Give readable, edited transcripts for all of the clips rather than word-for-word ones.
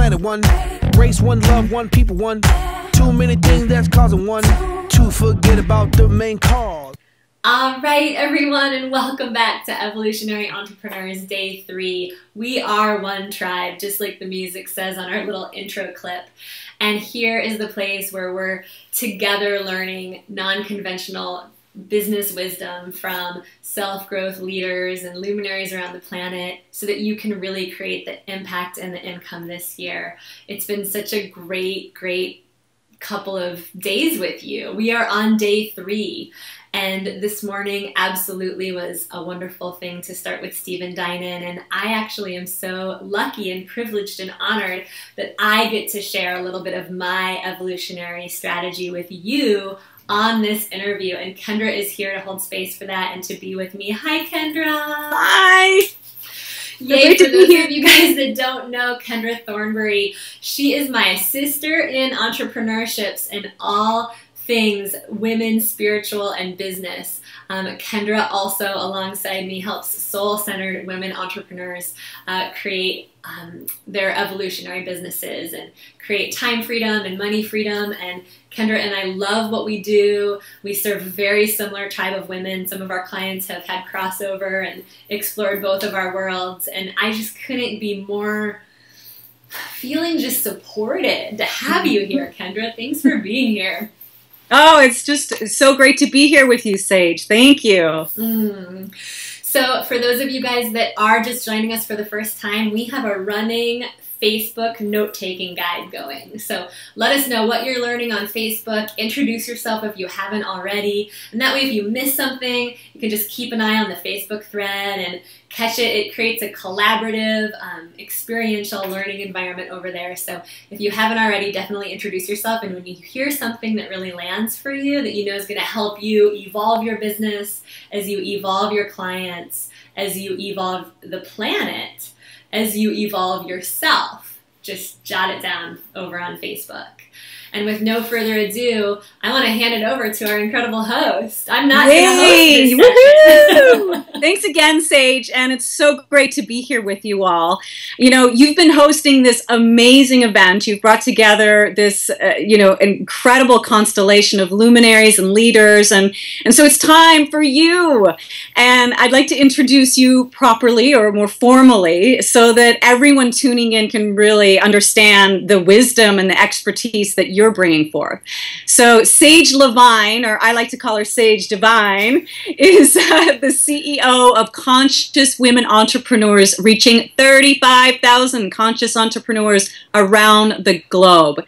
planet. One race, one love, one people, one. Too many things that's causing one to forget about the main cause. All right, everyone, and welcome back to Evolutionary Entrepreneurs Day 3. We are one tribe, just like the music says on our little intro clip. And here is the place where we're together learning non-conventional business wisdom from self-growth leaders and luminaries around the planet so that you can really create the impact and the income this year. It's been such a great couple of days with you. We are on day 3. And this morning absolutely was a wonderful thing to start with Stephen Dinan. And I actually am so lucky and privileged and honored that I get to share a little bit of my evolutionary strategy with you on this interview. And Kendra is here to hold space for that and to be with me. Hi, Kendra. Hi. Yay, for those of you guys that don't know Kendra Thornbury, she is my sister in entrepreneurships and all things women, spiritual, and business. Kendra also, alongside me, helps soul-centered women entrepreneurs create their evolutionary businesses and create time freedom and money freedom. And Kendra and I love what we do. We serve a very similar tribe of women. Some of our clients have had crossover and explored both of our worlds. And I just couldn't be more feeling just supported to have you here, Kendra. Thanks for being here. Oh, it's just so great to be here with you, Sage. Thank you. So for those of you guys that are just joining us for the first time, we have a running Facebook note-taking guide going. So let us know what you're learning on Facebook. Introduce yourself if you haven't already. And that way if you miss something, you can just keep an eye on the Facebook thread and catch it. It creates a collaborative, experiential learning environment over there. So if you haven't already, definitely introduce yourself. And when you hear something that really lands for you, that you know is going to help you evolve your business, as you evolve your clients, as you evolve the planet, as you evolve yourself, just jot it down over on Facebook. And with no further ado, I want to hand it over to our incredible host. I'm not going to host this session. Thanks again, Sage, and it's so great to be here with you all. You know, you've been hosting this amazing event. You've brought together this, incredible constellation of luminaries and leaders, and so it's time for you. And I'd like to introduce you properly or more formally so that everyone tuning in can really understand the wisdom and the expertise that you're bringing forth. So Sage Lavine, or I like to call her Sage Divine, is the CEO of Conscious Women Entrepreneurs, reaching 35,000 conscious entrepreneurs around the globe.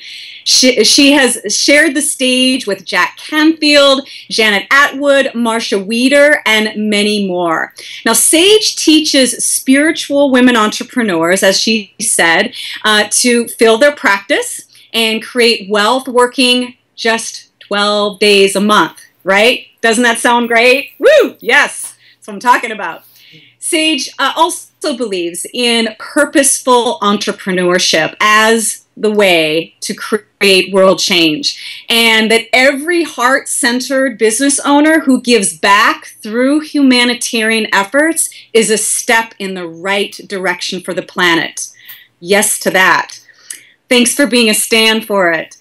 She has shared the stage with Jack Canfield, Janet Atwood, Marsha Weeder, and many more. Now, Sage teaches spiritual women entrepreneurs, as she said, to fill their practice and create wealth working just 12 days a month, right? Doesn't that sound great? Woo! Yes, that's what I'm talking about. Sage also believes in purposeful entrepreneurship as the way to create world change, and that every heart-centered business owner who gives back through humanitarian efforts is a step in the right direction for the planet. Yes to that. Thanks for being a stand for it.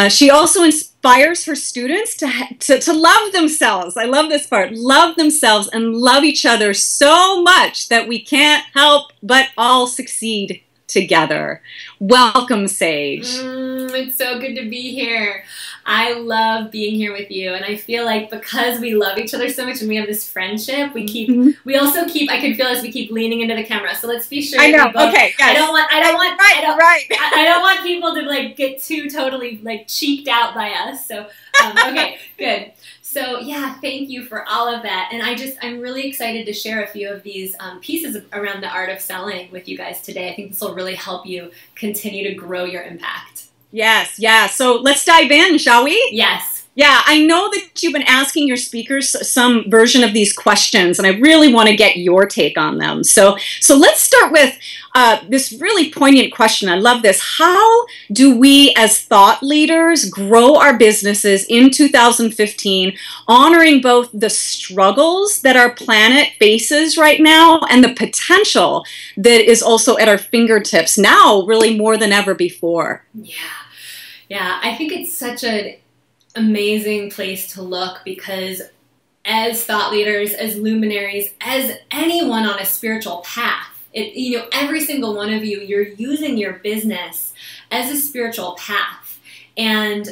She also inspires her students to love themselves. I love this part. Love themselves and love each other so much that we can't help but all succeed together. Welcome, Sage. It's so good to be here. I love being here with you, and I feel like because we love each other so much and we have this friendship, we also keep, I can feel as we keep leaning into the camera. So let's be sure. I know. Okay. Yes. I don't want people to like get too totally like cheeked out by us. So okay, good. So yeah, thank you for all of that. And I'm really excited to share a few of these pieces around the art of selling with you guys today. I think this will really help you continue to grow your impact. Yes, yeah. So let's dive in, shall we? Yes. Yeah, I know that you've been asking your speakers some version of these questions, and I really want to get your take on them. So let's start with, this really poignant question. I love this. How do we as thought leaders grow our businesses in 2015, honoring both the struggles that our planet faces right now and the potential that is also at our fingertips now, really more than ever before? Yeah, I think it's such an amazing place to look, because as thought leaders, as luminaries, as anyone on a spiritual path, every single one of you, you're using your business as a spiritual path. And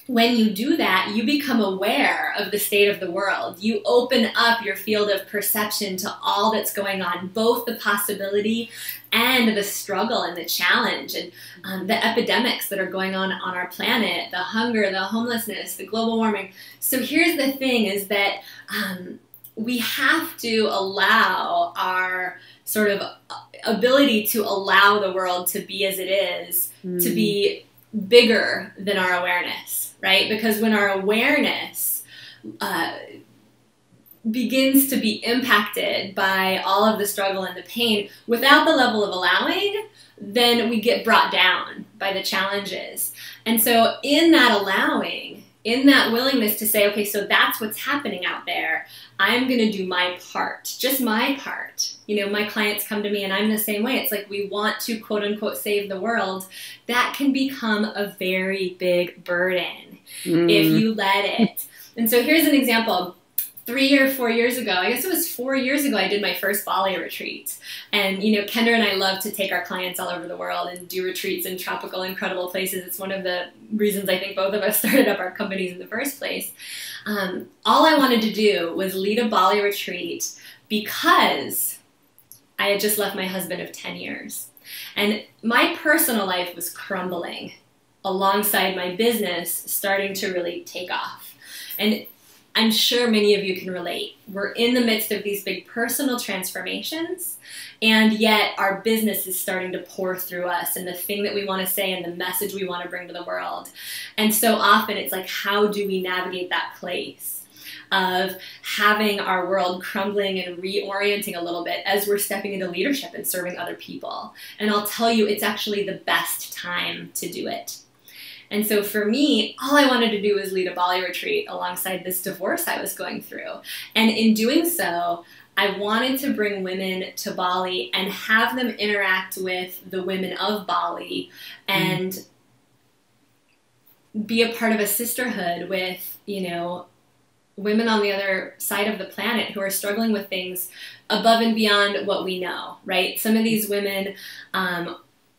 when you do that, you become aware of the state of the world. You open up your field of perception to all that's going on, both the possibility and the struggle and the challenge and the epidemics that are going on our planet, the hunger, the homelessness, the global warming. So here's the thing, is that we have to allow our sort of ability to allow the world to be as it is, to be bigger than our awareness, right? Because when our awareness begins to be impacted by all of the struggle and the pain without the level of allowing, then we get brought down by the challenges. And so in that allowing, in that willingness to say, okay, so that's what's happening out there, I'm going to do my part, just my part. My clients come to me and I'm the same way. It's like we want to, quote unquote, save the world. That can become a very big burden if you let it. And so here's an example. 3 or 4 years ago, I guess it was 4 years ago, I did my first Bali retreat. And, Kendra and I love to take our clients all over the world and do retreats in tropical, incredible places. It's one of the reasons I think both of us started up our companies in the first place. All I wanted to do was lead a Bali retreat because I had just left my husband of 10 years. And my personal life was crumbling alongside my business starting to really take off. And I'm sure many of you can relate. We're in the midst of these big personal transformations, and yet our business is starting to pour through us, and the thing that we want to say and the message we want to bring to the world. And so often it's like, how do we navigate that place of having our world crumbling and reorienting a little bit as we're stepping into leadership and serving other people? And I'll tell you, it's actually the best time to do it. And so for me, all I wanted to do was lead a Bali retreat alongside this divorce I was going through. And in doing so, I wanted to bring women to Bali and have them interact with the women of Bali and be a part of a sisterhood with, women on the other side of the planet who are struggling with things above and beyond what we know, right? Some of these women,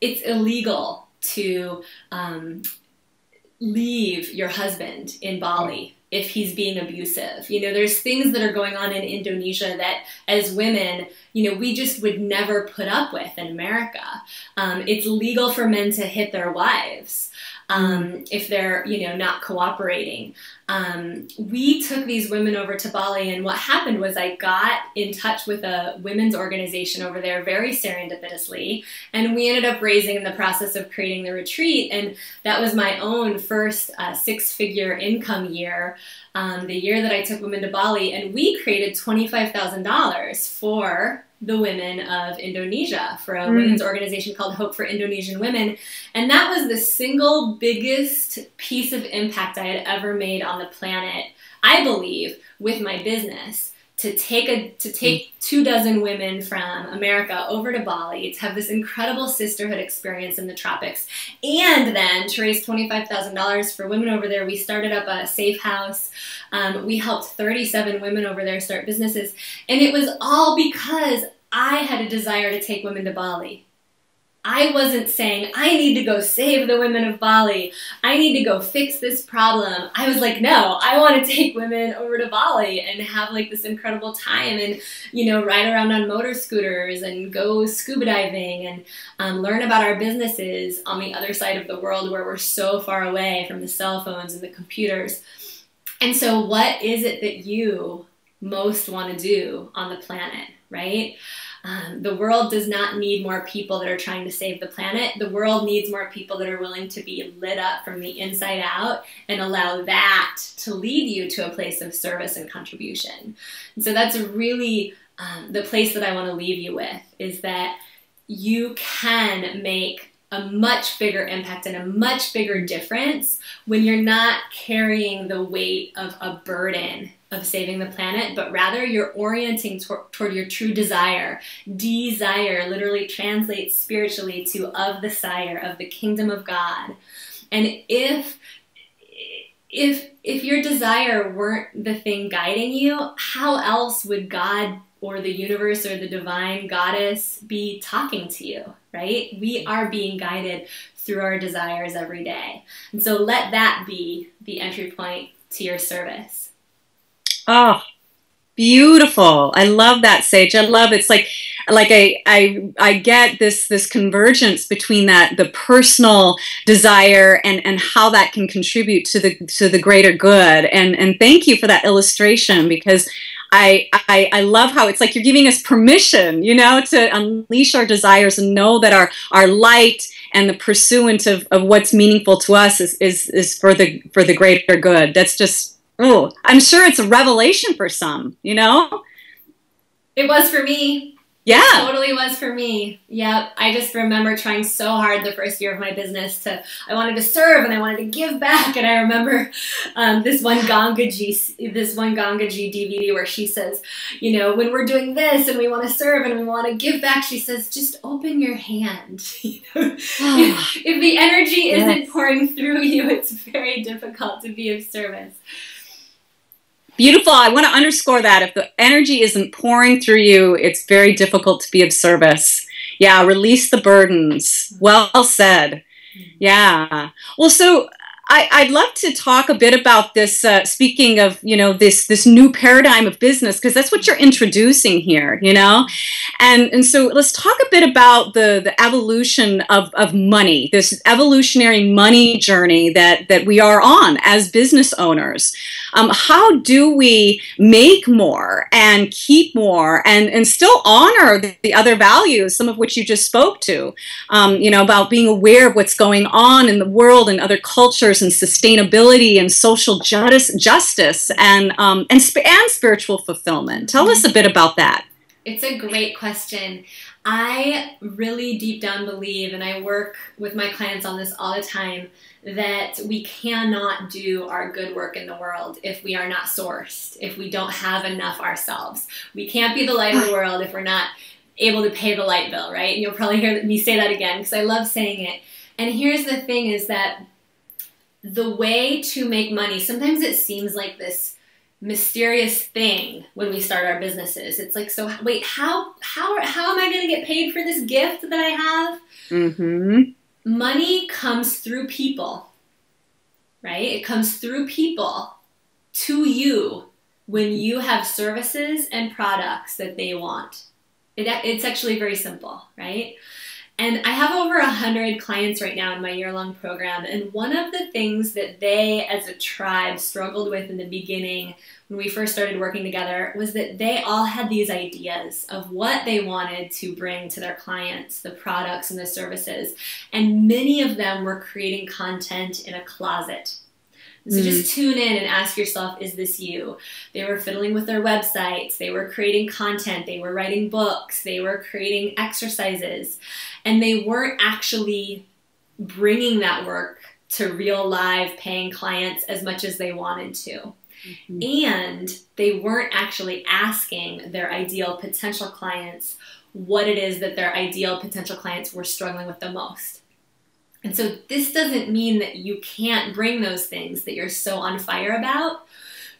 it's illegal to leave your husband in Bali if he's being abusive. There's things that are going on in Indonesia that as women, we just would never put up with in America. It's legal for men to hit their wives if they're, not cooperating. We took these women over to Bali, and what happened was I got in touch with a women's organization over there very serendipitously, and we ended up raising in the process of creating the retreat, and that was my own first six-figure income year, the year that I took women to Bali, and we created $25,000 for the women of Indonesia for a women's organization called Hope for Indonesian Women. And that was the single biggest piece of impact I had ever made on the planet, I believe, with my business. To take 24 women from America over to Bali to have this incredible sisterhood experience in the tropics, and then to raise $25,000 for women over there. We started up a safe house. We helped 37 women over there start businesses, and it was all because I had a desire to take women to Bali. I wasn't saying, I need to go save the women of Bali. I need to go fix this problem. I was like, no, I want to take women over to Bali and have like this incredible time and, ride around on motor scooters and go scuba diving and learn about our businesses on the other side of the world where we're so far away from the cell phones and the computers. And so what is it that you most want to do on the planet, right? The world does not need more people that are trying to save the planet. The world needs more people that are willing to be lit up from the inside out and allow that to lead you to a place of service and contribution. And so that's really the place that I want to leave you with, is that you can make a much bigger impact and a much bigger difference when you're not carrying the weight of a burden of saving the planet, but rather you're orienting toward your true desire. Desire literally translates spiritually to of the sire, of the kingdom of God. And if your desire weren't the thing guiding you, how else would God or the universe or the divine goddess be talking to you, right? We are being guided through our desires every day. And so let that be the entry point to your service. Oh, beautiful. I love that, Sage. I love it's like I get this convergence between the personal desire and how that can contribute to the greater good. And thank you for that illustration, because I love how it's like you're giving us permission, you know, to unleash our desires and know that our light and the pursuit of what's meaningful to us is for the greater good. That's just, oh, I'm sure it's a revelation for some, you know? It was for me. Yeah. It totally was for me. Yep. I just remember trying so hard the first year of my business I wanted to serve and I wanted to give back. And I remember this one Gangaji DVD where she says, you know, when we're doing this and we want to serve and we want to give back, she says, just open your hand. You know? If the energy isn't pouring through you, it's very difficult to be of service. Beautiful. I want to underscore that. If the energy isn't pouring through you, it's very difficult to be of service. Yeah, release the burdens. Well said. Yeah. Well, so I'd love to talk a bit about this, speaking of, you know, this new paradigm of business, because that's what you're introducing here, you know? And so let's talk a bit about the evolution of money, this evolutionary money journey that we are on as business owners. How do we make more and keep more and still honor the other values, some of which you just spoke to, you know, about being aware of what's going on in the world and other cultures and sustainability and social justice and spiritual fulfillment. Tell us a bit about that. It's a great question. I really deep down believe, and I work with my clients on this all the time, that we cannot do our good work in the world if we are not sourced, if we don't have enough ourselves. We can't be the light of the world if we're not able to pay the light bill, right? And you'll probably hear me say that again because I love saying it. And here's the thing is that the way to make money, sometimes it seems like this mysterious thing when we start our businesses. It's like, so wait, how am I going to get paid for this gift that I have? Mm-hmm. Money comes through people, right? It comes through people to you when you have services and products that they want. It's actually very simple, right? And I have over 100 clients right now in my year-long program, and one of the things that they as a tribe struggled with in the beginning when we first started working together was that they all had these ideas of what they wanted to bring to their clients, the products and the services, and many of them were creating content in a closet. So just tune in and ask yourself, is this you? They were fiddling with their websites, they were creating content, they were writing books, they were creating exercises, and they weren't actually bringing that work to real live paying clients as much as they wanted to. Mm-hmm. And they weren't actually asking their ideal potential clients what it is that their ideal potential clients were struggling with the most. And so this doesn't mean that you can't bring those things that you're so on fire about,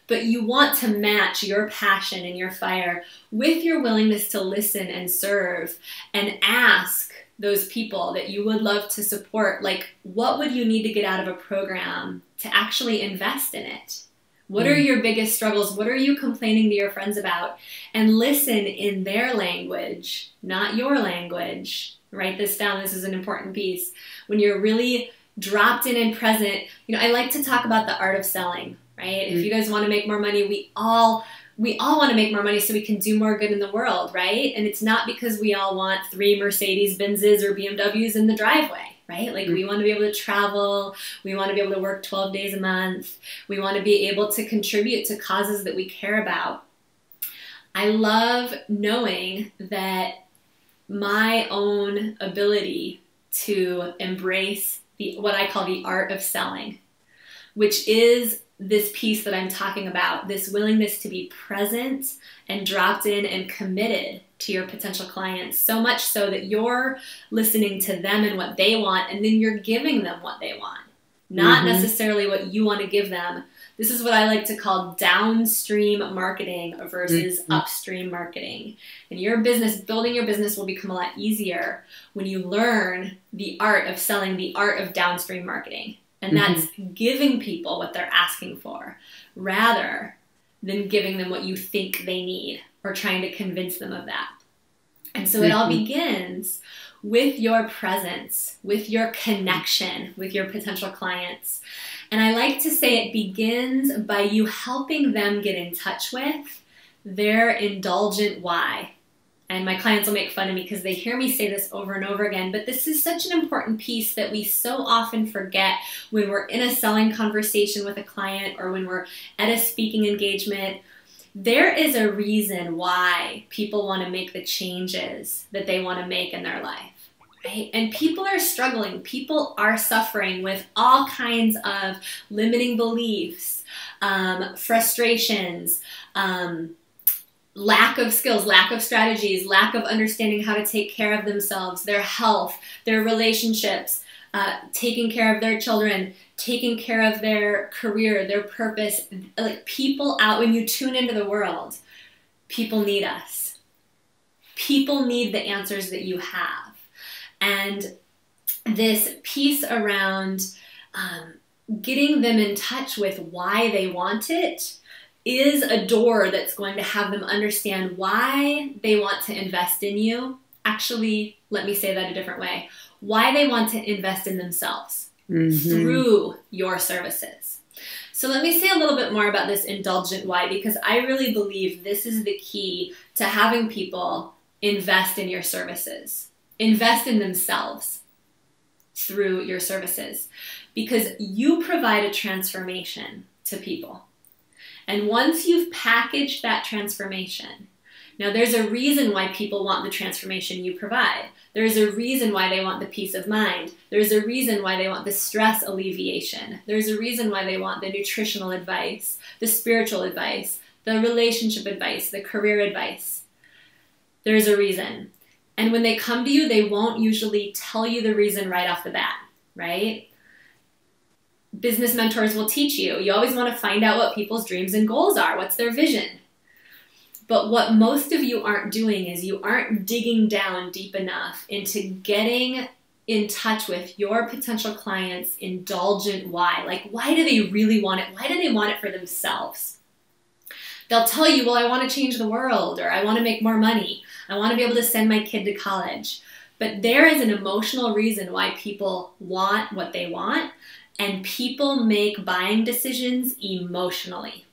but you want to match your passion and your fire with your willingness to listen and serve and ask those people that you would love to support, like, what would you need to get out of a program to actually invest in it? What are your biggest struggles? What are you complaining to your friends about? And listen in their language, not your language. Write this down. This is an important piece. When you're really dropped in and present, you know, I like to talk about the art of selling, right? If you guys want to make more money, we all want to make more money so we can do more good in the world, right? And it's not because we all want 3 Mercedes-Benzes or BMWs in the driveway, right? Like we want to be able to travel. We want to be able to work 12 days a month. We want to be able to contribute to causes that we care about. I love knowing that my own ability to embrace what I call the art of selling, which is this piece that I'm talking about, this willingness to be present and dropped in and committed to your potential clients, so much so that you're listening to them and what they want, and then you're giving them what they want, not necessarily what you want to give them. This is what I like to call downstream marketing versus upstream marketing. And your business, building your business will become a lot easier when you learn the art of selling, the art of downstream marketing. And that's giving people what they're asking for rather than giving them what you think they need or trying to convince them of that. And so it all begins with your presence, with your connection with your potential clients. And I like to say it begins by you helping them get in touch with their indulgent why. And my clients will make fun of me because they hear me say this over and over again, but this is such an important piece that we so often forget when we're in a selling conversation with a client or when we're at a speaking engagement. There is a reason why people want to make the changes that they want to make in their life, right? And people are struggling. People are suffering with all kinds of limiting beliefs, frustrations, lack of skills, lack of strategies, lack of understanding how to take care of themselves, their health, their relationships, taking care of their children, taking care of their career, their purpose. Like people out, when you tune into the world, people need us. People need the answers that you have. And this piece around getting them in touch with why they want it is a door that's going to have them understand why they want to invest in you. Actually, let me say that a different way. Why they want to invest in themselves through your services. So let me say a little bit more about this indulgent why, because I really believe this is the key to having people invest in your services, invest in themselves through your services, because you provide a transformation to people. And once you've packaged that transformation, now there's a reason why people want the transformation you provide. There's a reason why they want the peace of mind. There's a reason why they want the stress alleviation. There's a reason why they want the nutritional advice, the spiritual advice, the relationship advice, the career advice. There's a reason. And when they come to you, they won't usually tell you the reason right off the bat, right? Business mentors will teach you. You always want to find out what people's dreams and goals are. What's their vision? But what most of you aren't doing is you aren't digging down deep enough into getting in touch with your potential clients' indulgent why. Like, why do they really want it? Why do they want it for themselves? They'll tell you, well, I want to change the world, or I want to make more money. I want to be able to send my kid to college. But there is an emotional reason why people want what they want. And people make buying decisions emotionally,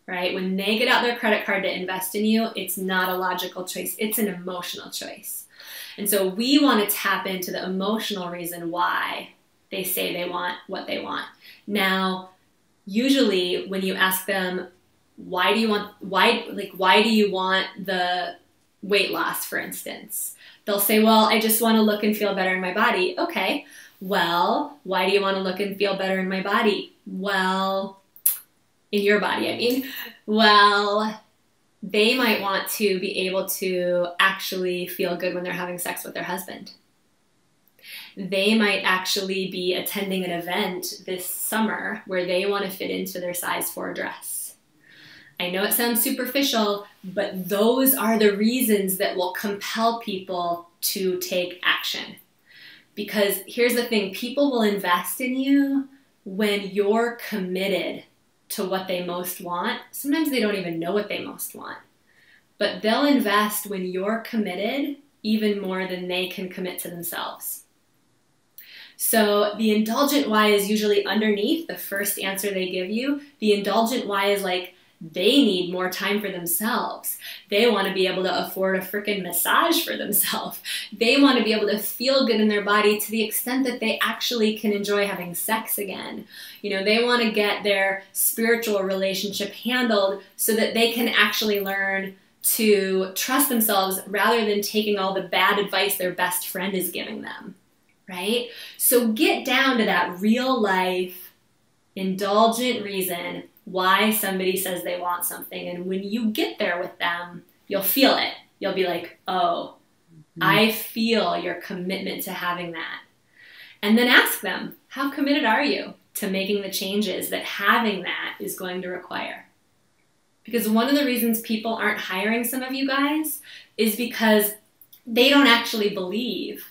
right? When they get out their credit card to invest in you, it's not a logical choice. It's an emotional choice. And so we want to tap into the emotional reason why they say they want what they want. Now, usually when you ask them, why do you want the weight loss, for instance? They'll say, well, I just want to look and feel better in my body. Okay. Well, why do you want to look and feel better in my body? Well, in your body, I mean. Well, they might want to be able to actually feel good when they're having sex with their husband. They might actually be attending an event this summer where they want to fit into their size 4 dress. I know it sounds superficial, but those are the reasons that will compel people to take action. Because here's the thing, people will invest in you when you're committed to what they most want. Sometimes they don't even know what they most want. But they'll invest when you're committed even more than they can commit to themselves. So the indulgent why is usually underneath the first answer they give you. The indulgent why is like, they need more time for themselves. They want to be able to afford a freaking massage for themselves. They want to be able to feel good in their body to the extent that they actually can enjoy having sex again. You know, they want to get their spiritual relationship handled so that they can actually learn to trust themselves rather than taking all the bad advice their best friend is giving them, right? So get down to that real life, indulgent reason why somebody says they want something. And when you get there with them, you'll feel it. You'll be like, oh, I feel your commitment to having that. And then ask them, how committed are you to making the changes that having that is going to require? Because one of the reasons people aren't hiring some of you guys is because they don't actually believe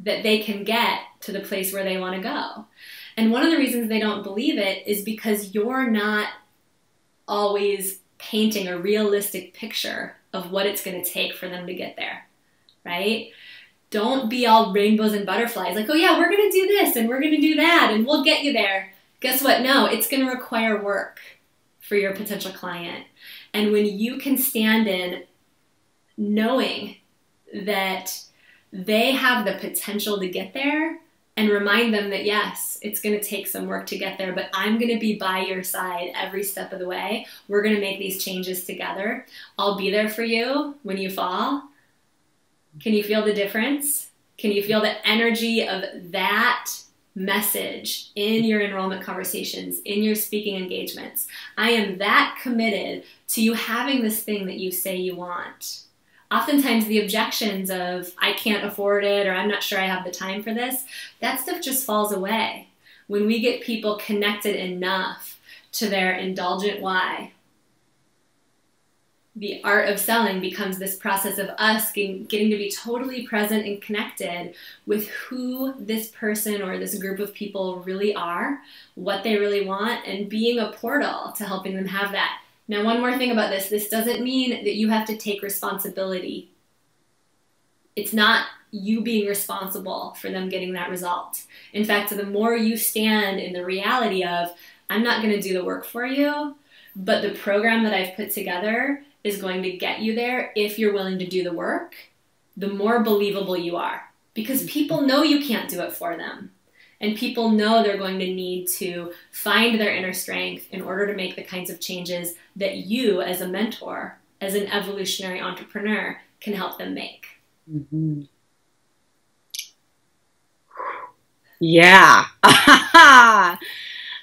that they can get to the place where they want to go. And one of the reasons they don't believe it is because you're not always painting a realistic picture of what it's going to take for them to get there, right? Don't be all rainbows and butterflies, like, oh yeah, we're going to do this and we're going to do that and we'll get you there. Guess what? No, it's going to require work for your potential client. And when you can stand in knowing that they have the potential to get there and remind them that yes, it's going to take some work to get there, but I'm going to be by your side every step of the way. We're going to make these changes together. I'll be there for you when you fall. Can you feel the difference? Can you feel the energy of that message in your enrollment conversations, in your speaking engagements? I am that committed to you having this thing that you say you want. Oftentimes the objections of, I can't afford it, or I'm not sure I have the time for this, that stuff just falls away when we get people connected enough to their indulgent why. The art of selling becomes this process of us getting to be totally present and connected with who this person or this group of people really are, what they really want, and being a portal to helping them have that. Now, one more thing about this. This doesn't mean that you have to take responsibility. It's not you being responsible for them getting that result. In fact, the more you stand in the reality of, I'm not going to do the work for you, but the program that I've put together is going to get you there if you're willing to do the work, the more believable you are. Because people know you can't do it for them. And people know they're going to need to find their inner strength in order to make the kinds of changes that you, as a mentor, as an evolutionary entrepreneur, can help them make. Mm-hmm. Yeah.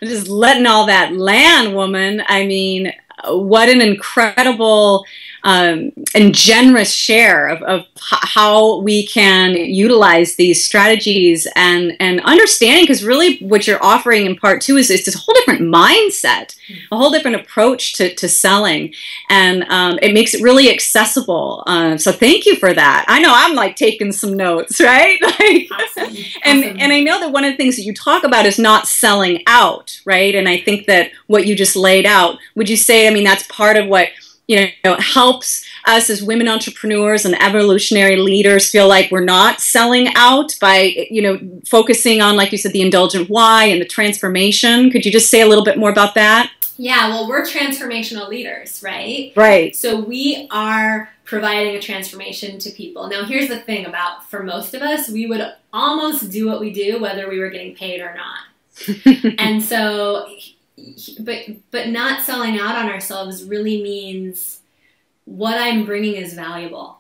Just letting all that land, woman. I mean, what an incredible and generous share of how we can utilize these strategies and understanding, because really what you're offering in part two is this whole different mindset, a whole different approach to selling, and it makes it really accessible. So thank you for that. I know I'm like taking some notes, right? Like, Awesome. And I know that one of the things that you talk about is not selling out, right? And I think that what you just laid out, would you say, I mean, that's part of what, you know, helps us as women entrepreneurs and evolutionary leaders feel like we're not selling out by, you know, focusing on, like you said, the indulgent why and the transformation. Could you just say a little bit more about that? Yeah, well, we're transformational leaders, right? Right. So we are providing a transformation to people. Now, here's the thing about, for most of us, we would almost do what we do whether we were getting paid or not. And so, but not selling out on ourselves really means what I'm bringing is valuable,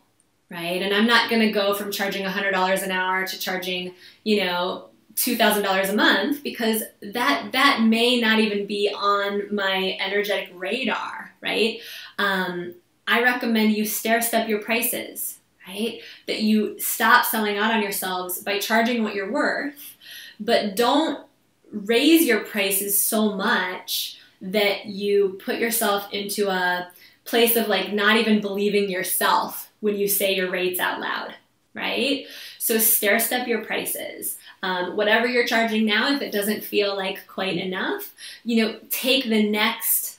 right? And I'm not going to go from charging $100 an hour to charging, you know, $2,000 a month, because that may not even be on my energetic radar, right? I recommend you stair-step your prices, right? That you stop selling out on yourselves by charging what you're worth, but don't raise your prices so much that you put yourself into a place of like not even believing yourself when you say your rates out loud, right? So stair-step your prices. Whatever you're charging now, if it doesn't feel like quite enough, you know, take the next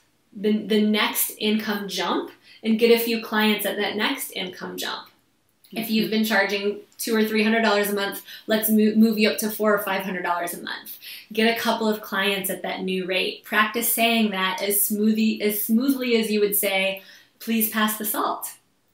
income jump and get a few clients at that next income jump. If you've been charging $200 or $300 a month, let's move you up to $400 or $500 a month. Get a couple of clients at that new rate. Practice saying that as smoothly as you would say, please pass the salt,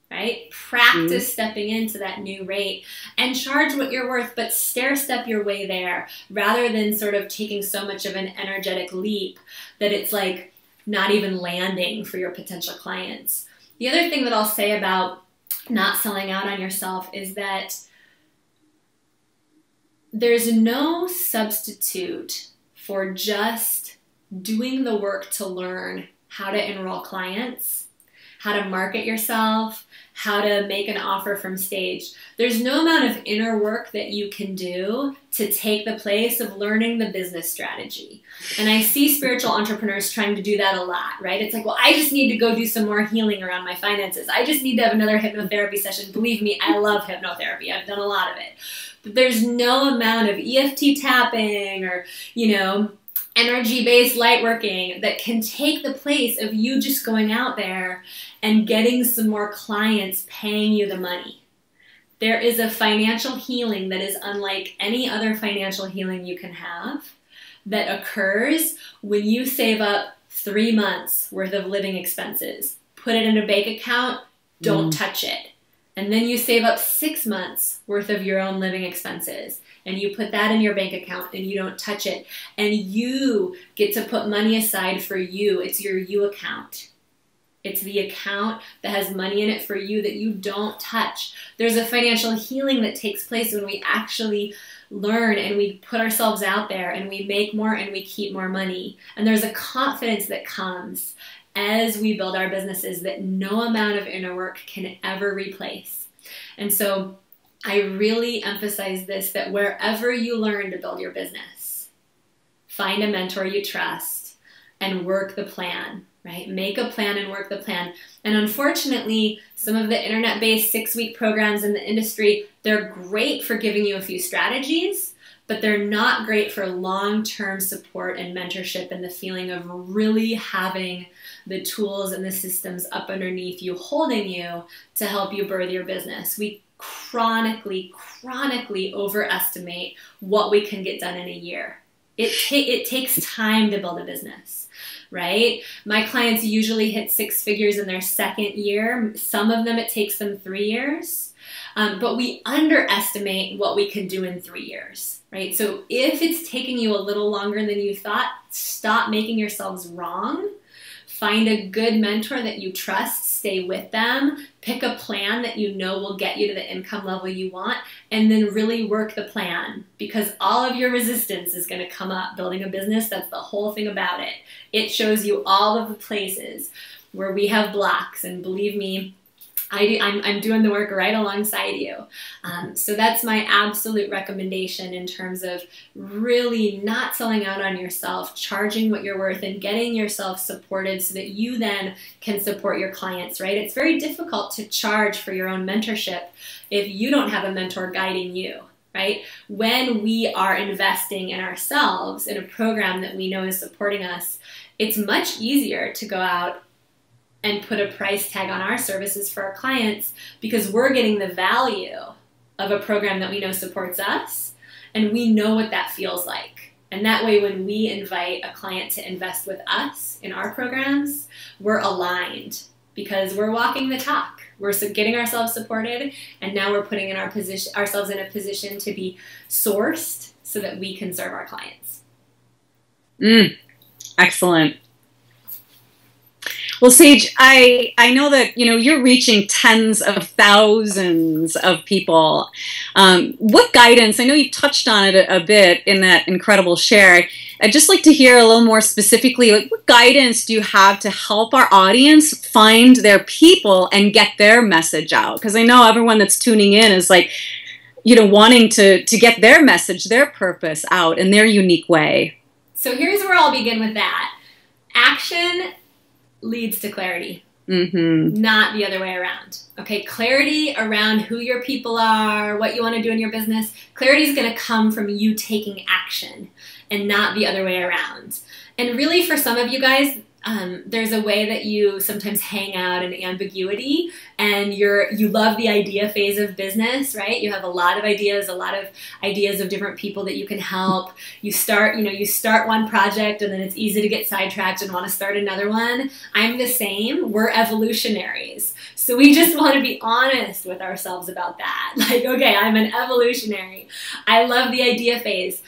right? Practice stepping into that new rate and charge what you're worth, but stair-step your way there rather than sort of taking so much of an energetic leap that it's like not even landing for your potential clients. The other thing that I'll say about not selling out on yourself is that there's no substitute for just doing the work to learn how to enroll clients, how to market yourself, how to make an offer from stage. There's no amount of inner work that you can do to take the place of learning the business strategy. And I see spiritual entrepreneurs trying to do that a lot, right? It's like, well, I just need to go do some more healing around my finances. I just need to have another hypnotherapy session. Believe me, I love hypnotherapy. I've done a lot of it. But there's no amount of EFT tapping or, energy-based light working that can take the place of you just going out there and getting some more clients paying you the money. There is a financial healing that is unlike any other financial healing you can have that occurs when you save up 3 months worth of living expenses, put it in a bank account, don't touch it. And then you save up 6 months worth of your own living expenses and you put that in your bank account and you don't touch it. And you get to put money aside for you. It's your you account. It's the account that has money in it for you that you don't touch. There's a financial healing that takes place when we actually learn and we put ourselves out there and we make more and we keep more money. And there's a confidence that comes as we build our businesses that no amount of inner work can ever replace. And so I really emphasize this, that wherever you learn to build your business, find a mentor you trust and work the plan, right? Make a plan and work the plan. And unfortunately, some of the internet-based 6-week programs in the industry, they're great for giving you a few strategies, but they're not great for long-term support and mentorship and the feeling of really having the tools and the systems up underneath you, holding you to help you birth your business. We chronically overestimate what we can get done in a year. It takes time to build a business, right? My clients usually hit 6 figures in their 2nd year. Some of them, it takes them 3 years. But we underestimate what we can do in 3 years, right? So if it's taking you a little longer than you thought, stop making yourselves wrong. Find a good mentor that you trust, stay with them, pick a plan that you know will get you to the income level you want, and then really work the plan, because all of your resistance is going to come up building a business. That's the whole thing about it. It shows you all of the places where we have blocks, and believe me, I'm doing the work right alongside you. So that's my absolute recommendation in terms of really not selling out on yourself, charging what you're worth, and getting yourself supported so that you then can support your clients, right? It's very difficult to charge for your own mentorship if you don't have a mentor guiding you, right? When we are investing in ourselves in a program that we know is supporting us, it's much easier to go out and put a price tag on our services for our clients because we're getting the value of a program that we know supports us, and we know what that feels like. And that way, when we invite a client to invest with us in our programs, we're aligned because we're walking the talk. We're getting ourselves supported, and now we're putting ourselves in a position to be sourced so that we can serve our clients. Excellent. Well, Sage, I know that you're reaching tens of thousands of people. What guidance? I know you touched on it a bit in that incredible share. I'd just like to hear a little more specifically, like, what guidance do you have to help our audience find their people and get their message out? Because I know everyone that's tuning in is like, wanting to get their message, their purpose out in their unique way. So here's where I'll begin with that. Action leads to clarity, not the other way around. Okay, clarity around who your people are, what you want to do in your business. Clarity is going to come from you taking action and not the other way around. And really, for some of you guys, there's a way that you sometimes hang out in ambiguity, and you love the idea phase of business, right? You have a lot of ideas of different people that you can help. You start one project, and then it's easy to get sidetracked and want to start another one. I'm the same. We're evolutionaries. So we just want to be honest with ourselves about that. Like, okay, I'm an evolutionary. I love the idea phase.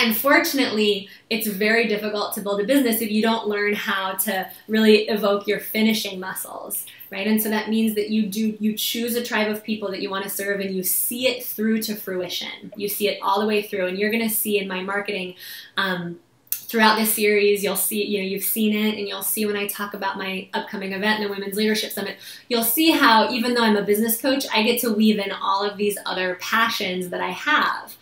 Unfortunately, it's very difficult to build a business if you don't learn how to really evoke your finishing muscles, right? And so that means that you choose a tribe of people that you want to serve, and you see it through to fruition. You see it all the way through, and you're going to see in my marketing throughout this series, you'll see, you've seen it, and you'll see when I talk about my upcoming event, the Women's Leadership Summit, you'll see how even though I'm a business coach, I get to weave in all of these other passions that I have.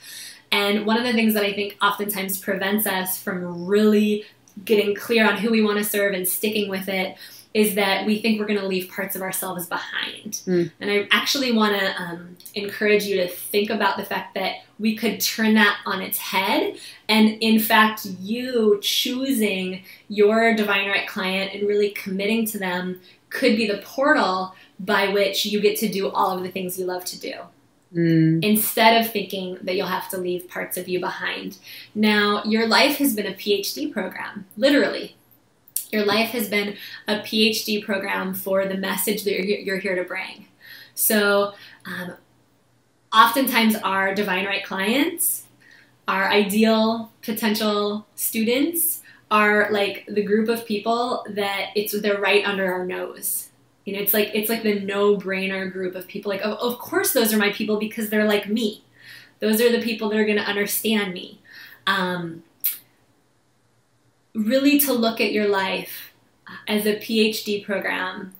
And one of the things that I think oftentimes prevents us from really getting clear on who we want to serve and sticking with it is that we think we're going to leave parts of ourselves behind. And I actually want to encourage you to think about the fact that we could turn that on its head. And in fact, you choosing your divine right client and really committing to them could be the portal by which you get to do all of the things you love to do. Instead of thinking that you'll have to leave parts of you behind. Now, your life has been a PhD program, literally. Your life has been a PhD program for the message that you're here to bring. So oftentimes our divine right clients, our ideal potential students are like the group of people that they're right under our nose. It's like the no-brainer group of people. Like, of course those are my people because they're like me. Those are the people that are going to understand me. Really to look at your life as a PhD program,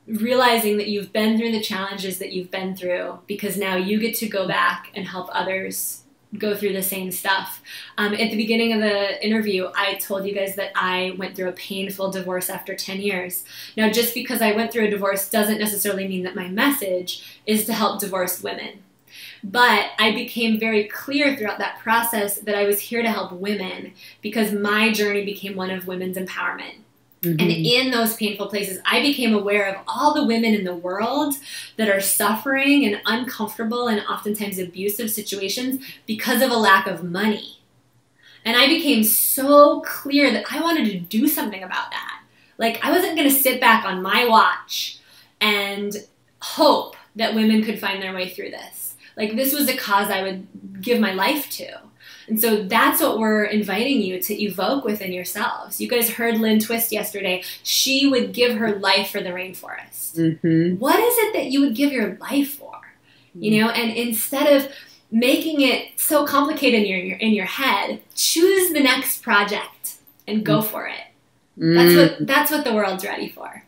realizing that you've been through the challenges that you've been through because now you get to go back and help others go through the same stuff. At the beginning of the interview, I told you guys that I went through a painful divorce after 10 years. Now, just because I went through a divorce doesn't necessarily mean that my message is to help divorced women. But I became very clear throughout that process that I was here to help women because my journey became one of women's empowerment. And in those painful places, I became aware of all the women in the world that are suffering in uncomfortable and oftentimes abusive situations because of a lack of money. And I became so clear that I wanted to do something about that. Like, I wasn't going to sit back on my watch and hope that women could find their way through this. Like, this was a cause I would give my life to. And so that's what we're inviting you to evoke within yourselves. You guys heard Lynn Twist yesterday. She would give her life for the rainforest. What is it that you would give your life for? And instead of making it so complicated in your head, choose the next project and go for it. That's what the world's ready for.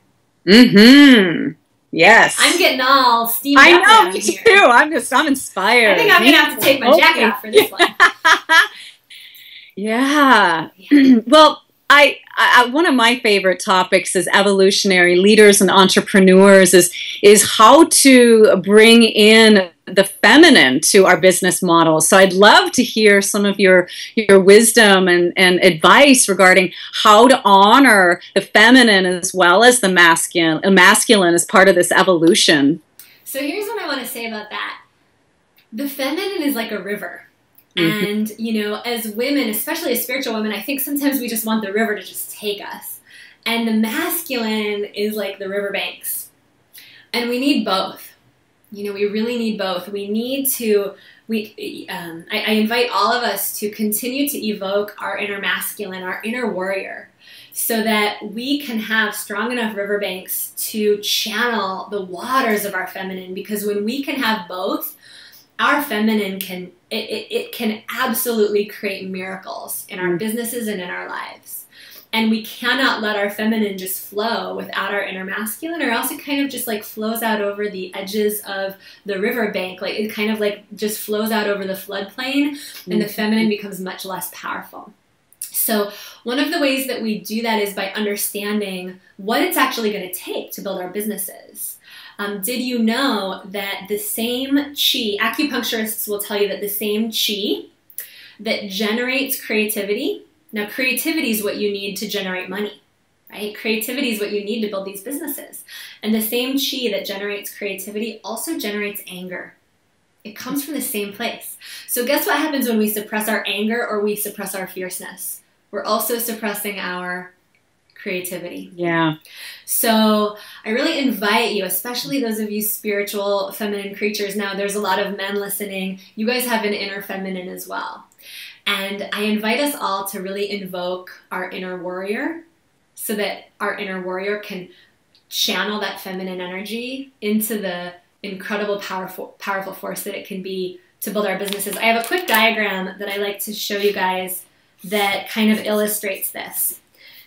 Yes. I'm getting all steamed I up know, me here. too. I'm inspired. I think I'm going to have to take my jacket off for this one. Yeah. Well, I one of my favorite topics as evolutionary leaders and entrepreneurs is how to bring in the feminine to our business model. So I'd love to hear some of your wisdom and advice regarding how to honor the feminine as well as the masculine as part of this evolution. So here's what I want to say about that. The feminine is like a river. And, as women, especially as spiritual women, I think sometimes we just want the river to just take us. And the masculine is like the riverbanks. And we need both. We really need both. We need to, I invite all of us to continue to evoke our inner masculine, our inner warrior, so that we can have strong enough riverbanks to channel the waters of our feminine. Because when we can have both, our feminine can absolutely create miracles in our businesses and in our lives. And we cannot let our feminine just flow without our inner masculine, or else it kind of just like flows out over the edges of the riverbank. Like it kind of like just flows out over the floodplain, and the feminine becomes much less powerful. So one of the ways that we do that is by understanding what it's actually going to take to build our businesses. Did you know that the same chi, acupuncturists will tell you that the same chi that generates creativity, now creativity is what you need to generate money, right? Creativity is what you need to build these businesses. And the same chi that generates creativity also generates anger. It comes from the same place. So guess what happens when we suppress our anger or we suppress our fierceness? We're also suppressing our creativity. Yeah. So I really invite you, especially those of you spiritual feminine creatures. Now there's a lot of men listening. You guys have an inner feminine as well. And I invite us all to really invoke our inner warrior so that our inner warrior can channel that feminine energy into the incredible, powerful force that it can be to build our businesses. I have a quick diagram that I like to show you guys that kind of illustrates this.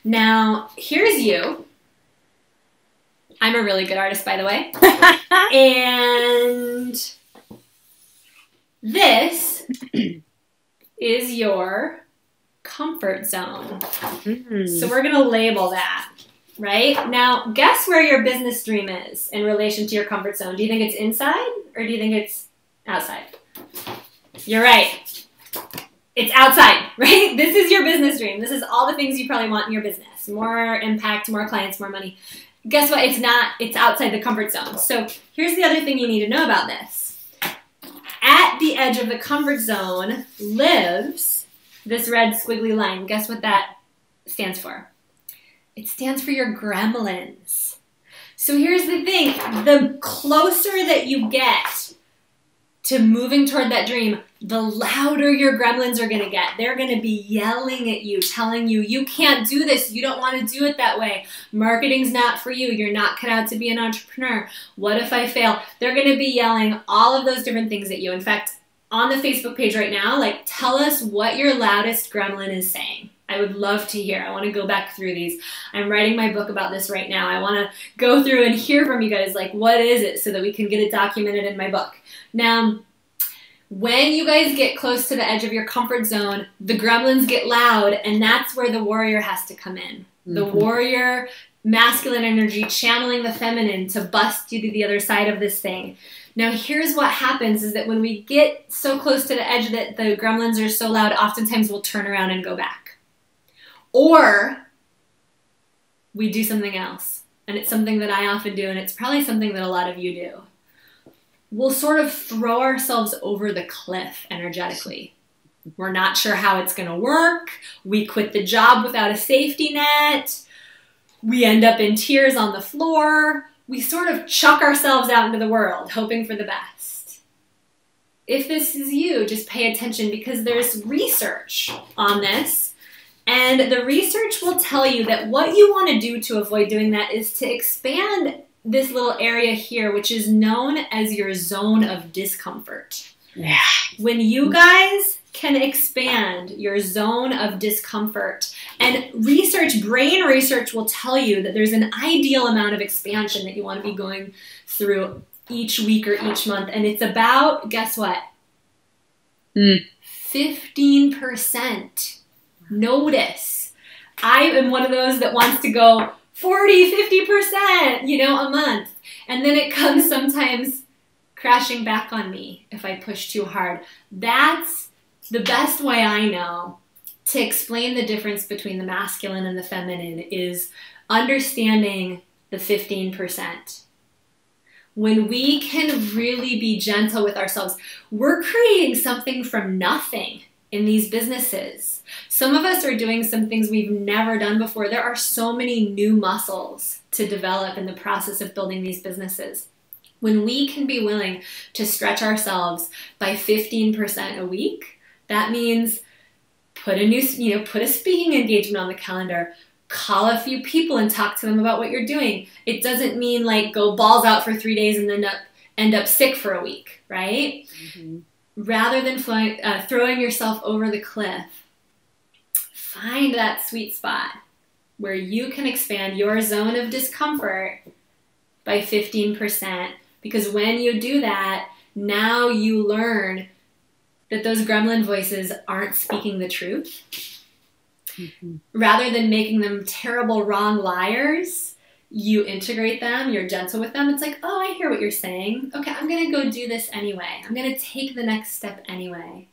Now, here's you. I'm a really good artist, by the way. And this is your comfort zone. So we're going to label that, right? Now, guess where your business dream is in relation to your comfort zone. Do you think it's inside or do you think it's outside? You're right. It's outside, right? This is your business dream. This is all the things you probably want in your business. More impact, more clients, more money. Guess what? It's not. It's outside the comfort zone. So here's the other thing you need to know about this. At the edge of the comfort zone lives this red squiggly line. Guess what that stands for? It stands for your gremlins. So here's the thing. The closer that you get to moving toward that dream, the louder your gremlins are going to get. They're going to be yelling at you, telling you, you can't do this. You don't want to do it that way. Marketing's not for you. You're not cut out to be an entrepreneur. What if I fail? They're going to be yelling all of those different things at you. In fact, on the Facebook page right now, like, tell us what your loudest gremlin is saying. I would love to hear. I want to go back through these. I'm writing my book about this right now. I want to go through and hear from you guys, like, what is it, so that we can get it documented in my book. Now, when you guys get close to the edge of your comfort zone, the gremlins get loud, and that's where the warrior has to come in. The warrior, masculine energy, channeling the feminine to bust you to the other side of this thing. Now, here's what happens is that when we get so close to the edge that the gremlins are so loud, oftentimes we'll turn around and go back. Or we do something else. And it's something that I often do, and it's probably something that a lot of you do. We'll sort of throw ourselves over the cliff energetically. We're not sure how it's going to work. We quit the job without a safety net. We end up in tears on the floor. We sort of chuck ourselves out into the world, hoping for the best. If this is you, just pay attention, because there's research on this. And the research will tell you that what you want to do to avoid doing that is to expand this little area here, which is known as your zone of discomfort. Yeah. When you guys can expand your zone of discomfort, and research, brain research will tell you that there's an ideal amount of expansion that you want to be going through each week or each month. And it's about, guess what? 15%. Notice. I am one of those that wants to go 40, 50%, you know, a month. And then it comes sometimes crashing back on me if I push too hard. That's the best way I know to explain the difference between the masculine and the feminine, is understanding the 15%. When we can really be gentle with ourselves, we're creating something from nothing in these businesses. Some of us are doing some things we've never done before. There are so many new muscles to develop in the process of building these businesses. When we can be willing to stretch ourselves by 15% a week, that means put a speaking engagement on the calendar, call a few people and talk to them about what you're doing. It doesn't mean like go balls out for 3 days and then end up sick for a week, right? Rather than throwing yourself over the cliff, find that sweet spot where you can expand your zone of discomfort by 15%. Because when you do that, now you learn that those gremlin voices aren't speaking the truth. Rather than making them terrible, wrong liars, you integrate them, you're gentle with them. It's like, oh, I hear what you're saying. Okay, I'm going to go do this anyway. I'm going to take the next step anyway.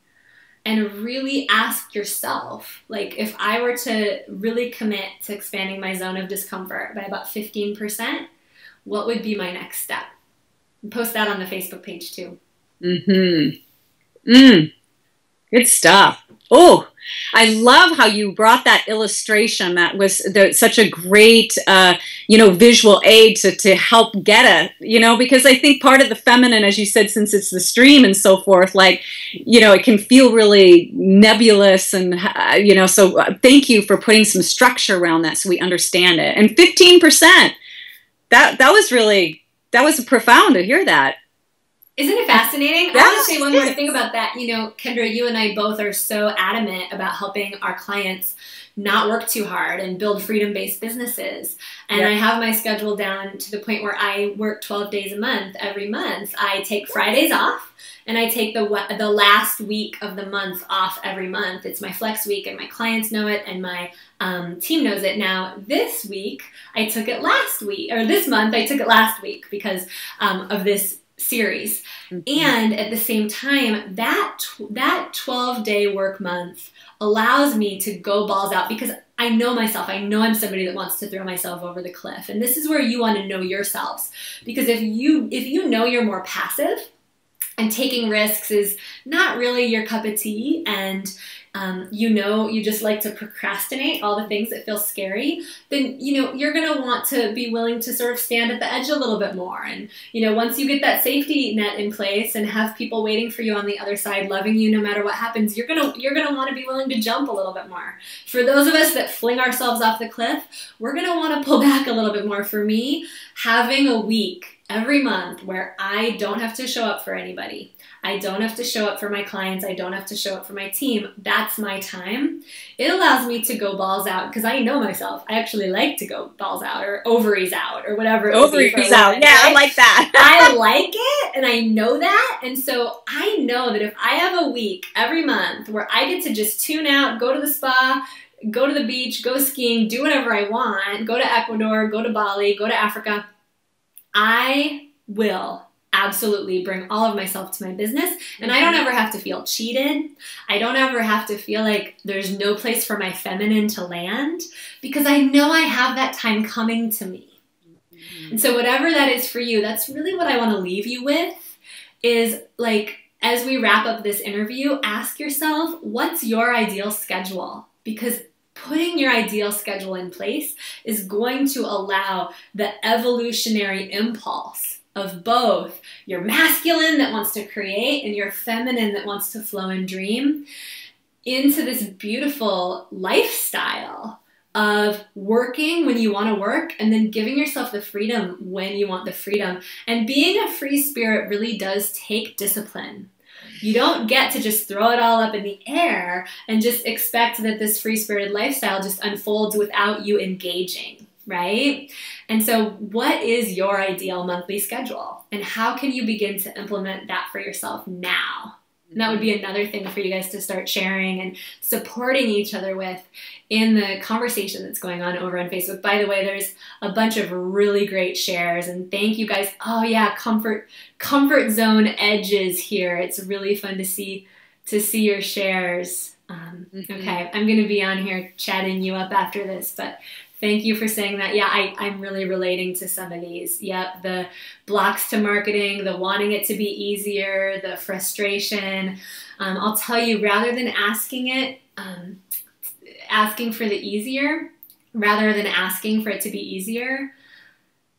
And really ask yourself, like, if I were to really commit to expanding my zone of discomfort by about 15%, what would be my next step? And post that on the Facebook page too. Good stuff. Oh, I love how you brought that illustration. That was such a great, visual aid to help get it, because I think part of the feminine, as you said, since it's the stream and so forth, like, it can feel really nebulous and, so thank you for putting some structure around that so we understand it. And 15%, that was profound to hear that. Isn't it fascinating? I want to say one more thing about that. Kendra, you and I both are so adamant about helping our clients not work too hard and build freedom-based businesses. And I have my schedule down to the point where I work 12 days a month. Every month, I take Fridays off, and I take the last week of the month off every month. It's my flex week, and my clients know it, and my team knows it. Now, this week, I took it last week, or this month, I took it last week because of this series. And at the same time, that 12-day work month allows me to go balls out, because I know myself. I know I'm somebody that wants to throw myself over the cliff. And this is where you want to know yourselves. Because if you know you're more passive and taking risks is not really your cup of tea, and you just like to procrastinate all the things that feel scary, then, you're going to want to be willing to sort of stand at the edge a little bit more. And, once you get that safety net in place and have people waiting for you on the other side, loving you no matter what happens, you're going to want to be willing to jump a little bit more. For those of us that fling ourselves off the cliff, we're going to want to pull back a little bit more. For me, having a week every month where I don't have to show up for anybody, I don't have to show up for my clients, I don't have to show up for my team, that's my time. It allows me to go balls out, because I know myself. I actually like to go balls out, or ovaries out, or whatever. Ovaries out, yeah, right? I like that. I like it, and I know that, and so I know that if I have a week every month where I get to just tune out, go to the spa, go to the beach, go skiing, do whatever I want, go to Ecuador, go to Bali, go to Africa, I will absolutely bring all of myself to my business, and I don't ever have to feel cheated. I don't ever have to feel like there's no place for my feminine to land, because I know I have that time coming to me. And so whatever that is for you, that's really what I want to leave you with, is like, as we wrap up this interview, ask yourself, what's your ideal schedule? Because putting your ideal schedule in place is going to allow the evolutionary impulse of both your masculine that wants to create and your feminine that wants to flow and dream into this beautiful lifestyle of working when you want to work, and then giving yourself the freedom when you want the freedom. And being a free spirit really does take discipline. You don't get to just throw it all up in the air and just expect that this free-spirited lifestyle just unfolds without you engaging, right? And so what is your ideal monthly schedule? And how can you begin to implement that for yourself now? And that would be another thing for you guys to start sharing and supporting each other with in the conversation that's going on over on Facebook. By the way, there's a bunch of really great shares, and thank you guys. Oh yeah, comfort zone edges here. It's really fun to see your shares. Okay, I'm going to be on here chatting you up after this, but thank you for saying that. Yeah, I'm really relating to some of these. Yep, the blocks to marketing, the wanting it to be easier, the frustration. I'll tell you, rather than asking for the easier, rather than asking for it to be easier,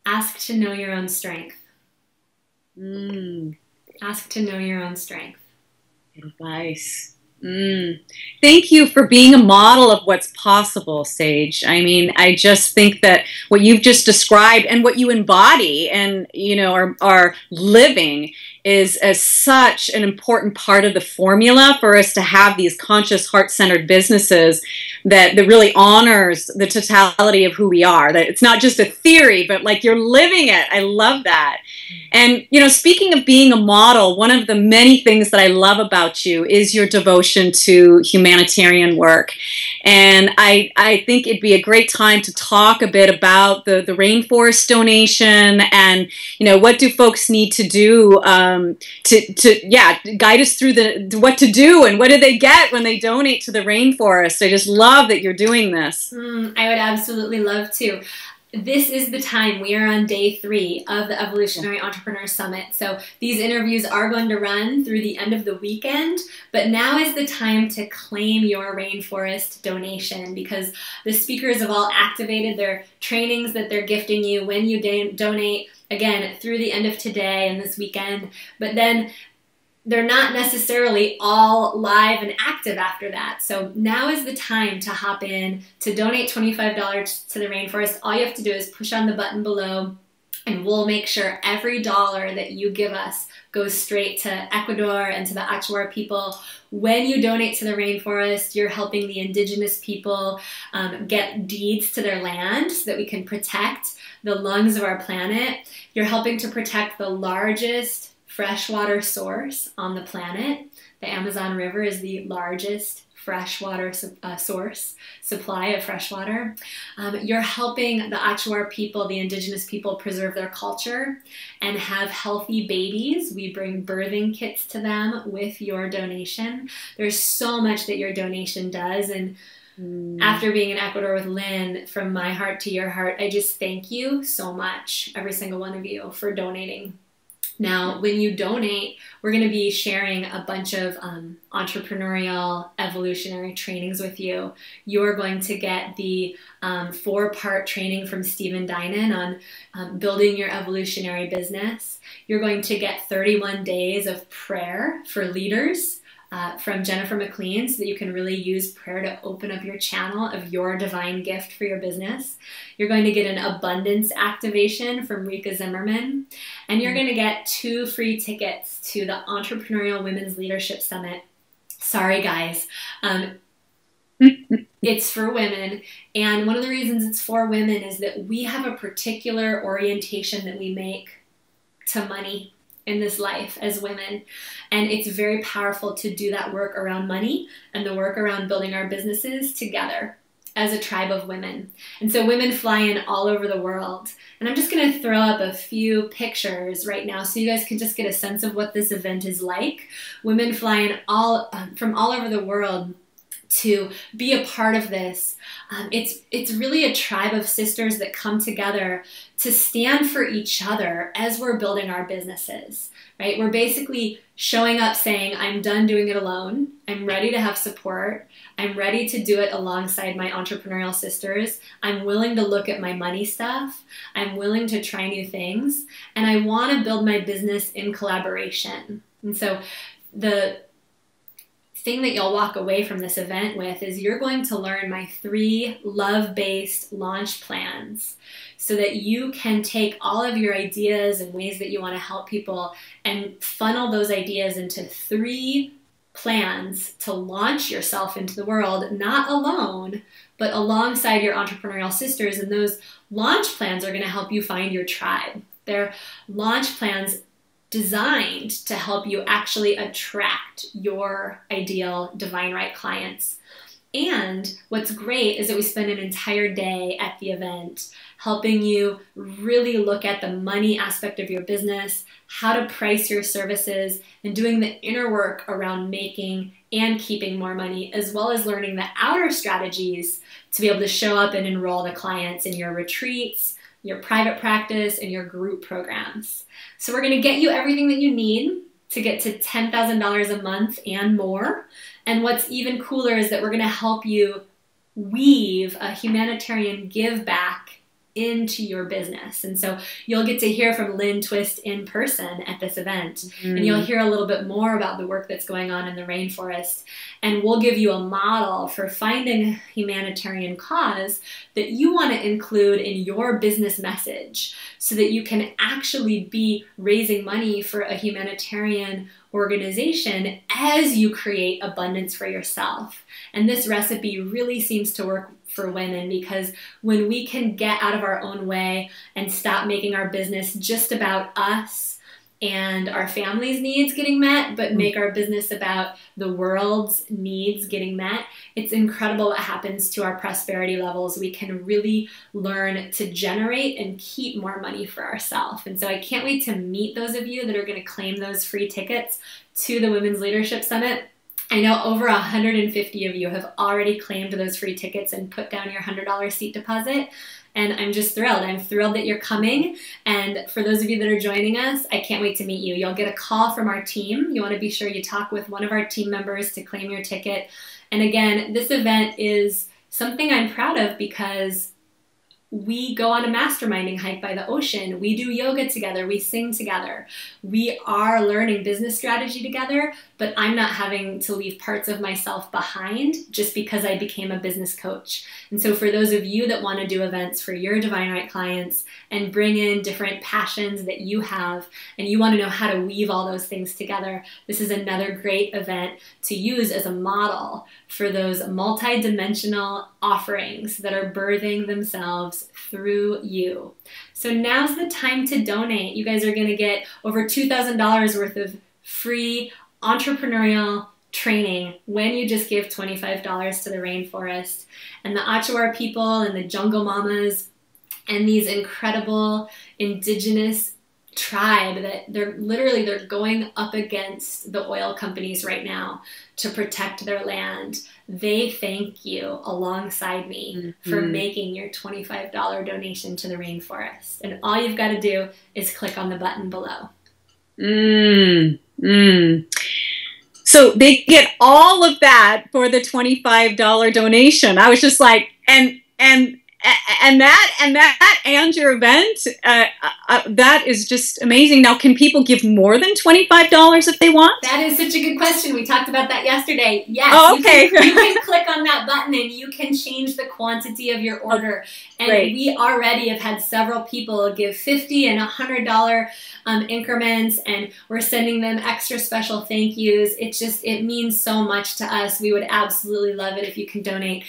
ask to know your own strength. Ask to know your own strength. Advice. Thank you for being a model of what's possible, Sage. I mean, I just think that what you've just described and what you embody and, are living is such an important part of the formula for us to have these conscious, heart-centered businesses that really honors the totality of who we are. That it's not just a theory, but like you're living it. I love that. And, speaking of being a model, one of the many things that I love about you is your devotion to humanitarian work. And I think it'd be a great time to talk a bit about the rainforest donation and, what do folks need to do to guide us through what to do and what do they get when they donate to the rainforest. I just love that you're doing this. I would absolutely love to. this is the time. We are on day 3 of the Evolutionary Entrepreneur Summit. So these interviews are going to run through the end of the weekend, but now is the time to claim your rainforest donation, because the speakers have all activated their trainings that they're gifting you when you donate, again, through the end of today and this weekend. But then they're not necessarily all live and active after that. So now is the time to hop in to donate $25 to the rainforest. All you have to do is push on the button below, and we'll make sure every dollar that you give us goes straight to Ecuador and to the Achuar people. When you donate to the rainforest, you're helping the indigenous people get deeds to their land so that we can protect the lungs of our planet. You're helping to protect the largest freshwater source on the planet. The Amazon River is the largest freshwater source, supply of freshwater. You're helping the Achuar people, the indigenous people, preserve their culture and have healthy babies. We bring birthing kits to them with your donation. There's so much that your donation does, and after being in Ecuador with Lynn, from my heart to your heart, I just thank you so much, every single one of you, for donating. Now, when you donate, we're going to be sharing a bunch of entrepreneurial evolutionary trainings with you. You're going to get the 4-part training from Stephen Dinan on building your evolutionary business. You're going to get 31 days of prayer for leaders from Jennifer McLean, so that you can really use prayer to open up your channel of your divine gift for your business. You're going to get an abundance activation from Rika Zimmerman, and you're going to get 2 free tickets to the Entrepreneurial Women's Leadership Summit. Sorry, guys. It's for women, and one of the reasons it's for women is that we have a particular orientation that we make to money in this life as women, and it's very powerful to do that work around money and the work around building our businesses together as a tribe of women. And so women fly in all over the world, and I'm just going to throw up a few pictures right now so you guys can just get a sense of what this event is like. Women fly in from all over the world to be a part of this. It's really a tribe of sisters that come together to stand for each other as we're building our businesses, right? We're basically showing up saying, I'm done doing it alone. I'm ready to have support. I'm ready to do it alongside my entrepreneurial sisters. I'm willing to look at my money stuff. I'm willing to try new things. And I want to build my business in collaboration. And so the thing that you'll walk away from this event with is you're going to learn my 3 love-based launch plans so that you can take all of your ideas and ways that you want to help people and funnel those ideas into 3 plans to launch yourself into the world, not alone, but alongside your entrepreneurial sisters. And those launch plans are going to help you find your tribe. They're launch plans designed to help you actually attract your ideal divine right clients. And what's great is that we spend an entire day at the event helping you really look at the money aspect of your business, how to price your services, and doing the inner work around making and keeping more money, as well as learning the outer strategies to be able to show up and enroll the clients in your retreats, your private practice, and your group programs. So we're going to get you everything that you need to get to $10,000 a month and more. And what's even cooler is that we're going to help you weave a humanitarian give back into your business. And so you'll get to hear from Lynn Twist in person at this event. And you'll hear a little bit more about the work that's going on in the rainforest. And we'll give you a model for finding a humanitarian cause that you want to include in your business message so that you can actually be raising money for a humanitarian organization as you create abundance for yourself. And this recipe really seems to work for women, because when we can get out of our own way and stop making our business just about us and our family's needs getting met, but make our business about the world's needs getting met, it's incredible what happens to our prosperity levels. We can really learn to generate and keep more money for ourselves. And so I can't wait to meet those of you that are going to claim those free tickets to the Women's Leadership Summit. I know over 150 of you have already claimed those free tickets and put down your $100 seat deposit. And I'm just thrilled. I'm thrilled that you're coming. And for those of you that are joining us, I can't wait to meet you. You'll get a call from our team. You want to be sure you talk with one of our team members to claim your ticket. And again, this event is something I'm proud of because we go on a masterminding hike by the ocean. We do yoga together. We sing together. We are learning business strategy together, but I'm not having to leave parts of myself behind just because I became a business coach. And so for those of you that want to do events for your Divine Right clients and bring in different passions that you have, and you want to know how to weave all those things together, this is another great event to use as a model for those multi-dimensional offerings that are birthing themselves through you. So now's the time to donate. You guys are going to get over $2,000 worth of free entrepreneurial training when you just give $25 to the rainforest. And the Achuar people and the jungle mamas and these incredible indigenous tribe that they're going up against the oil companies right now to protect their land. They thank you alongside me for making your $25 donation to the rainforest. And all you've got to do is click on the button below. So they get all of that for the $25 donation. I was just like, and your event, that is just amazing. Now, can people give more than $25 if they want? That is such a good question. We talked about that yesterday. Yes. Oh, okay. You can click on that button and you can change the quantity of your order. And Great. We already have had several people give $50 and $100 increments, and we're sending them extra special thank yous. It means so much to us. We would absolutely love it if you can donate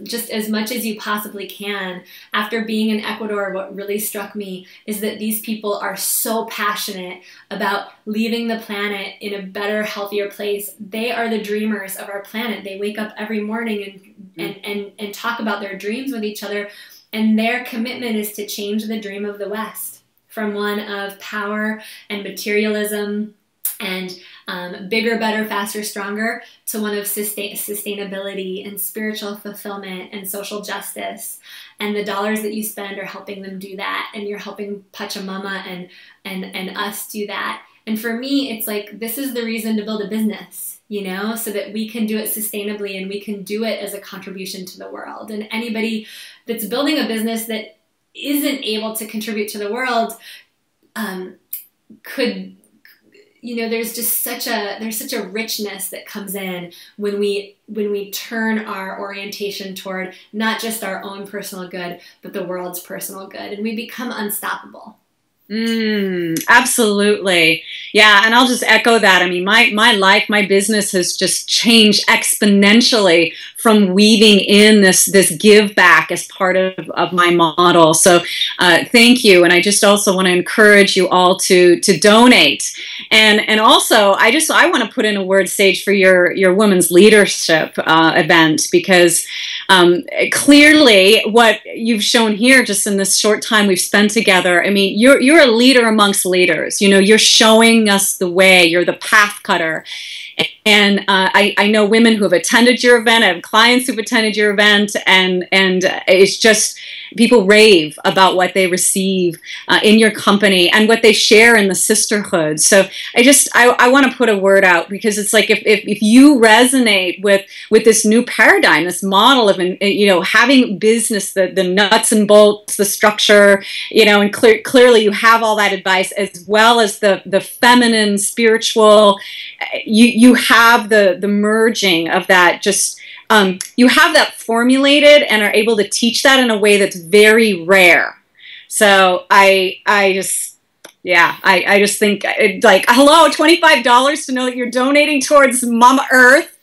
just as much as you possibly can. After being in Ecuador, what really struck me is that these people are so passionate about leaving the planet in a better, healthier place. They are the dreamers of our planet. They wake up every morning and talk about their dreams with each other, and their commitment is to change the dream of the West from one of power and materialism and bigger, better, faster, stronger to one of sustainability and spiritual fulfillment and social justice. And the dollars that you spend are helping them do that. And you're helping Pachamama and us do that. And for me, it's like, this is the reason to build a business, you know, so that we can do it sustainably and we can do it as a contribution to the world. And anybody that's building a business that isn't able to contribute to the world could, you know, there's such a richness that comes in when we turn our orientation toward not just our own personal good, but the world's personal good, and we become unstoppable. Absolutely. Yeah. And I'll just echo that. I mean, my life, my business has just changed exponentially from weaving in this give back as part of my model. So thank you. And I just also want to encourage you all to donate. And also I want to put in a word, Sage, for your women's leadership event, because clearly what you've shown here just in this short time we've spent together, I mean, you're a leader amongst leaders. You know, you're showing us the way. You're the path cutter. And I know women who have attended your event. I have clients who've attended your event, and it's just people rave about what they receive in your company and what they share in the sisterhood. So I want to put a word out, because it's like if you resonate with this new paradigm, this model of, you know, having business, the nuts and bolts, the structure, you know, and clearly you have all that advice, as well as the feminine, spiritual. You have the merging of that. Just you have that formulated and are able to teach that in a way that's very rare. So I just think, like, hello, $25 to know that you're donating towards Mama Earth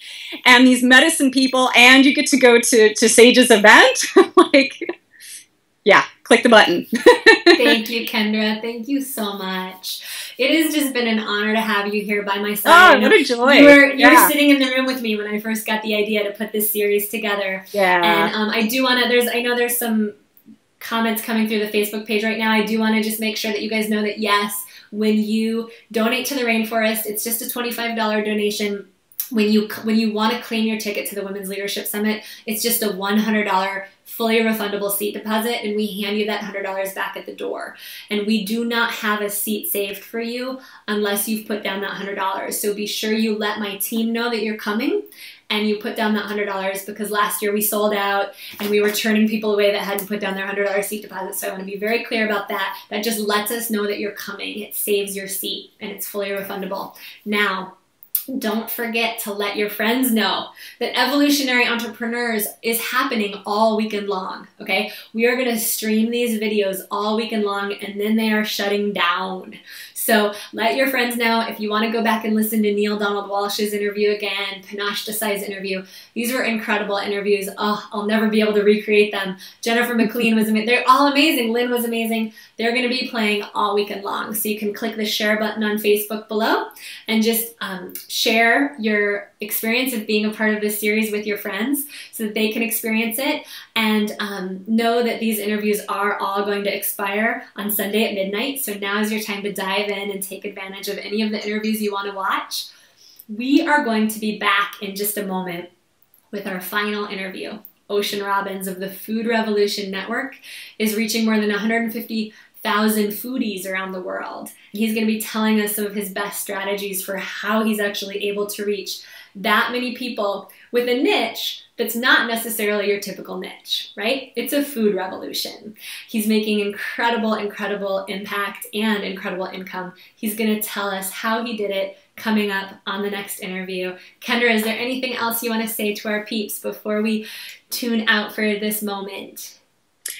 and these medicine people, and you get to go to Sage's event. Like, yeah, click the button. Thank you, Kendra. Thank you so much. It has just been an honor to have you here by my side. Oh, what a joy. You were sitting in the room with me when I first got the idea to put this series together. Yeah. And I do want to, I know there's some comments coming through the Facebook page right now. I do want to just make sure that you guys know that, yes, when you donate to the rainforest, it's just a $25 donation. when you want to claim your ticket to the Women's Leadership Summit, it's just a $100 fully refundable seat deposit, and we hand you that $100 back at the door. And we do not have a seat saved for you unless you've put down that $100. So be sure you let my team know that you're coming and you put down that $100, because last year we sold out and we were turning people away that hadn't put down their $100 seat deposit. So I want to be very clear about that. That just lets us know that you're coming. It saves your seat and it's fully refundable. Now, don't forget to let your friends know that Evolutionary Entrepreneurs is happening all weekend long, okay? We are going to stream these videos all weekend long, and then they are shutting down. So let your friends know. If you want to go back and listen to Neil Donald Walsh's interview again, Panache Desai's interview, these were incredible interviews. Oh, I'll never be able to recreate them. Jennifer McLean was amazing. They're all amazing. Lynn was amazing. They're going to be playing all weekend long. So you can click the share button on Facebook below and just share your experience of being a part of this series with your friends so that they can experience it. And know that these interviews are all going to expire on Sunday at midnight. So now is your time to dive in and take advantage of any of the interviews you want to watch. We are going to be back in just a moment with our final interview. Ocean Robbins of the Food Revolution Network is reaching more than 150,000 foodies around the world. He's going to be telling us some of his best strategies for how he's actually able to reach that many people with a niche that's not necessarily your typical niche, right? It's a food revolution. He's making incredible, incredible impact and incredible income. He's going to tell us how he did it coming up on the next interview. Kendra, is there anything else you want to say to our peeps before we tune out for this moment?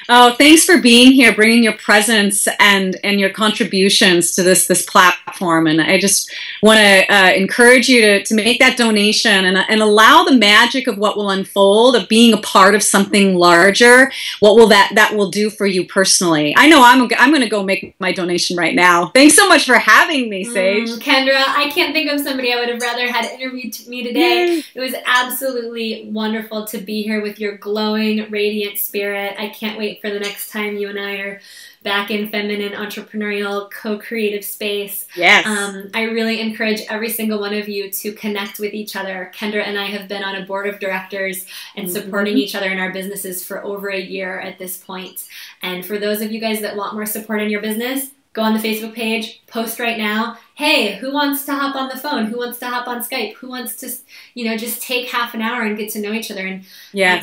Oh, thanks for being here, bringing your presence and your contributions to this platform. And I just want to encourage you to make that donation and allow the magic of what will unfold, of being a part of something larger. What will that will do for you personally? I know I'm going to go make my donation right now. Thanks so much for having me, Sage. Kendra, I can't think of somebody I would have rather had interviewed me today. Yay. It was absolutely wonderful to be here with your glowing, radiant spirit. I can't wait for the next time you and I are back in feminine, entrepreneurial, co-creative space. Yes. I really encourage every single one of you to connect with each other. Kendra and I have been on a board of directors and supporting each other in our businesses for over a year at this point. And for those of you guys that want more support in your business, go on the Facebook page, post right now. Hey, who wants to hop on the phone? Who wants to hop on Skype? Who wants to, just take half an hour and get to know each other and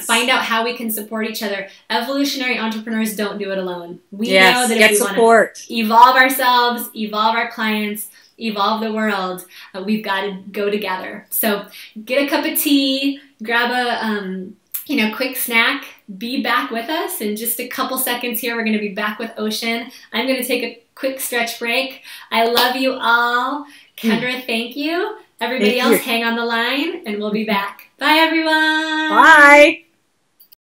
find out how we can support each other. Evolutionary entrepreneurs don't do it alone. We know that if we want to evolve ourselves, evolve our clients, evolve the world, we've got to go together. So get a cup of tea, grab a quick snack, be back with us in just a couple seconds here. We're going to be back with Ocean. I'm going to take a quick stretch break. I love you all. Kendra, thank you. Everybody else, hang on the line and we'll be back. Bye, everyone. Bye.